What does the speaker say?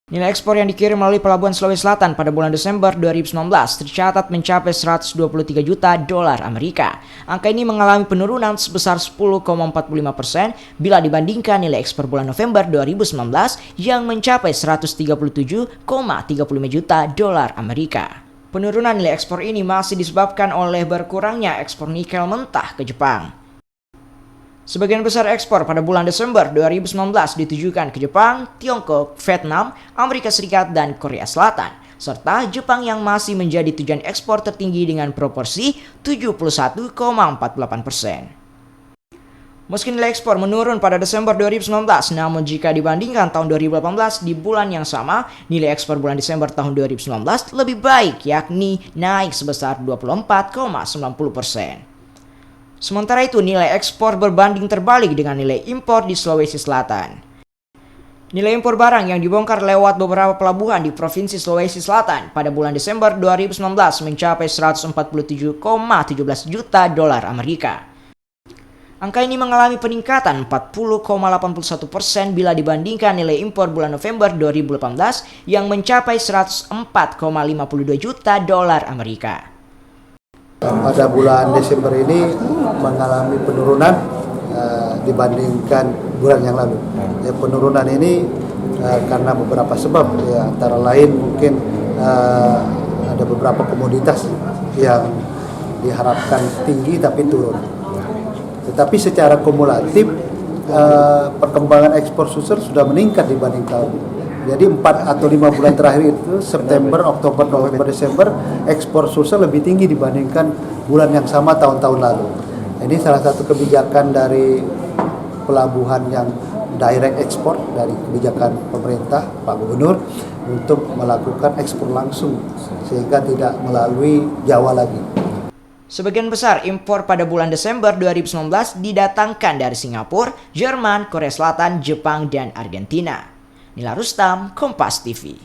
Nilai ekspor yang dikirim melalui Pelabuhan Sulawesi Selatan pada bulan Desember 2019 tercatat mencapai 123 juta dolar Amerika. Angka ini mengalami penurunan sebesar 10,45% bila dibandingkan nilai ekspor bulan November 2019 yang mencapai 137,35 juta dolar Amerika. Penurunan nilai ekspor ini masih disebabkan oleh berkurangnya ekspor nikel mentah ke Jepang. Sebagian besar ekspor pada bulan Desember 2019 ditujukan ke Jepang, Tiongkok, Vietnam, Amerika Serikat, dan Korea Selatan, serta Jepang yang masih menjadi tujuan ekspor tertinggi dengan proporsi 71,48%. Meski nilai ekspor menurun pada Desember 2019, namun jika dibandingkan tahun 2018 di bulan yang sama, nilai ekspor bulan Desember tahun 2019 lebih baik, yakni naik sebesar 24,90%. Sementara itu, nilai ekspor berbanding terbalik dengan nilai impor di Sulawesi Selatan. Nilai impor barang yang dibongkar lewat beberapa pelabuhan di Provinsi Sulawesi Selatan pada bulan Desember 2019 mencapai 147,17 juta dolar Amerika. Angka ini mengalami peningkatan 40,81% bila dibandingkan nilai impor bulan November 2018 yang mencapai 104,52 juta dolar Amerika. Pada bulan Desember ini mengalami penurunan dibandingkan bulan yang lalu. Penurunan ini karena beberapa sebab, antara lain mungkin ada beberapa komoditas yang diharapkan tinggi tapi turun. Tetapi secara kumulatif perkembangan ekspor susu sudah meningkat dibanding tahun. Jadi 4 atau 5 bulan terakhir itu, September, Oktober, November, Desember, ekspor sulsel lebih tinggi dibandingkan bulan yang sama tahun-tahun lalu. Ini salah satu kebijakan dari pelabuhan yang direct ekspor dari kebijakan pemerintah, Pak Gubernur, untuk melakukan ekspor langsung sehingga tidak melalui Jawa lagi. Sebagian besar impor pada bulan Desember 2019 didatangkan dari Singapura, Jerman, Korea Selatan, Jepang, dan Argentina. Nila Rustam, Kompas TV.